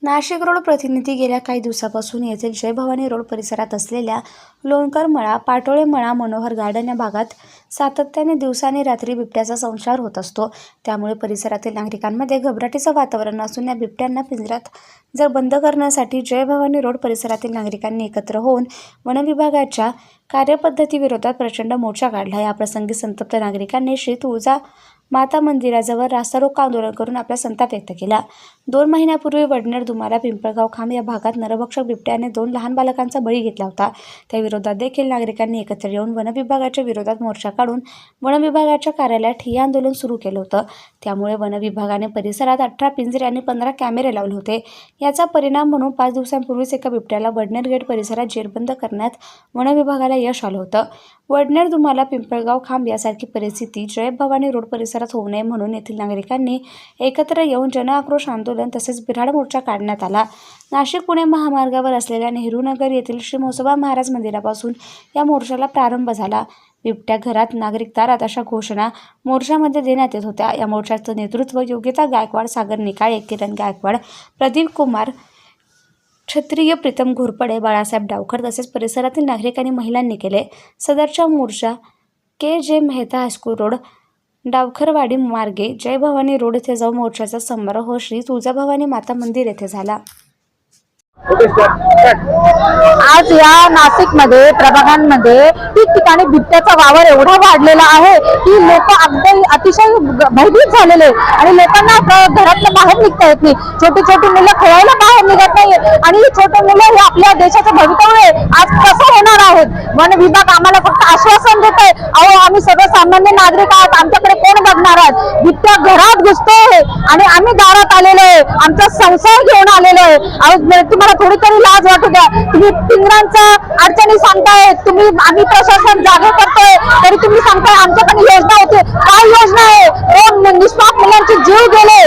Nashik road प्रतिनिधी गेल्या काही दिवसापासून येथील जय भवानी रोड परिसरात असलेल्या लोणकर मळा, पाटोळे मळा, मनोहर गार्डन या भागात सातत्याने दिवसाने रात्री बिबट्याचा संचार होत असतो। त्यामुळे परिसरातील नागरिकांमध्ये घबराटीचं वातावरण असून या बिबट्यांना पिंजऱ्यात बंद करण्यासाठी जय भवानी रोड परिसरातील नागरिकांनी एकत्र होऊन वन विभागाच्या कार्यपद्धतीविरोधात प्रचंड मोर्चा काढला। या प्रसंगी संतप्त नागरिकांनी श्री तुळजा माता मंदिराजवळ रास्ता रोको आंदोलन करून आपला संताप व्यक्त केला। 2 महिन्यापूर्वी वडनेर, दुमाला, पिंपळगाव खांब या भागात नरभक्षक बिबट्याने 2 लहान बालकांचा बळी घेतला होता। त्या विरोधात देखील नागरिकांनी एकत्र येऊन वन विभागाच्या विरोधात मोर्चा काढून वन विभागाच्या कार्यालयात ठिय्या आंदोलन सुरू केलं होतं। त्यामुळे वन विभागाने परिसरात 18 पिंजरे आणि 15 कॅमेरे लावले होते। याचा परिणाम म्हणून 5 दिवसांपूर्वीच एका बिबट्याला वडनेर गेट परिसरात जेरबंद करण्यात वन विभागाला यश आलं होतं। वडनेर, दुमाला, पिंपळगाव खांब यासारखी परिस्थिती जय भवानी रोड परिसरात होऊ नये म्हणून येथील नागरिकांनी एकत्र येऊन जनआक्रोश आंदोलन तसेच बिऱ्हाड मोर्चा काढण्यात आला। नाशिक पुणे महामार्गावर असलेल्या नेहरू नगर येथील श्री म्हसोबा महाराज मंदिरापासून या मोर्चाला प्रारंभ झाला। बिबट्या घरात, नागरिक दारात अशा घोषणा मोर्चामध्ये देण्यात येत होत्या। या मोर्चाचं नेतृत्व योगिता गायकवाड, सागर निकाळे, किरण गायकवाड, प्रदीप कुमार क्षत्रिय, प्रीतम घोरपडे, बाळासाहेब डावखर तसेच परिसरातील नागरिकांनी, महिलांनी केले। सदरचा मोर्चा के.जे. मेहता हायस्कूल रोड, डावखरवाडी मार्गे जय भवानी रोड येथे जाऊन मोर्चाचा समारोह श्री तुळजाभवानी माता मंदिर येथे झाला। आज या नाशिकमध्ये प्रभागांमध्ये ठिकठिकाणी बिबट्याचा वावर एवढा वाढलेला आहे की लोक अगदी अतिशय भयभीत झालेले आणि लोकांना घरातून बाहेर निघता येत नाही। छोटी छोटी मुलं खेळायला बाहेर निघत नाही आणि छोटे मुलं हे आपल्या देशाचं भवितव्य आज कसं होणार आहेत। वन विभाग आम्हाला फक्त आश्वासन देत आहे, अहो आम्ही सर्वसामान्य नागरिक आहात, आमच्याकडे कोण बघणार आहात। बिबट्या घरात घुसतोय आणि आम्ही दारात आलेलो आहे, आमचा संसार घेऊन आलेलो आहे। तुम्हाला थोडी तरी लाज वाटू द्या। तुम्ही पिंजऱ्यांचा अडचणी सांगताय, आम्ही प्रशासन जागे करतोय तरी तुम्ही सांगताय आमच्याकडे योजना होते। काय योजना आहे? 2 निष्पाप मुलांचे जीव गेले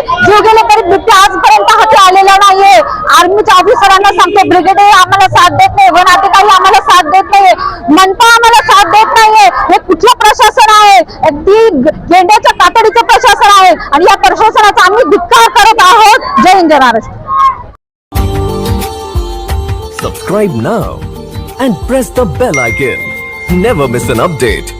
तरी बिबट्या आजपर्यंत हाती आलेला नाहीये। आर्मीच्या ऑफिसरांना सांगतो, ब्रिगेडियर आम्हाला साथ देत नाही, वन अधिकारी आम्हाला साथ देत नाहीये, मनपा आम्हाला साथ देत नाहीये। हे कुठलं प्रशासन आहे? अगदी गेंड्याच्या कातडीचं प्रशासन आहे आणि या प्रशासनाचा आम्ही धिक्कार करत आहोत। जय हिंद, जय Maharashtra. Subscribe now and press the bell icon. Never miss an update.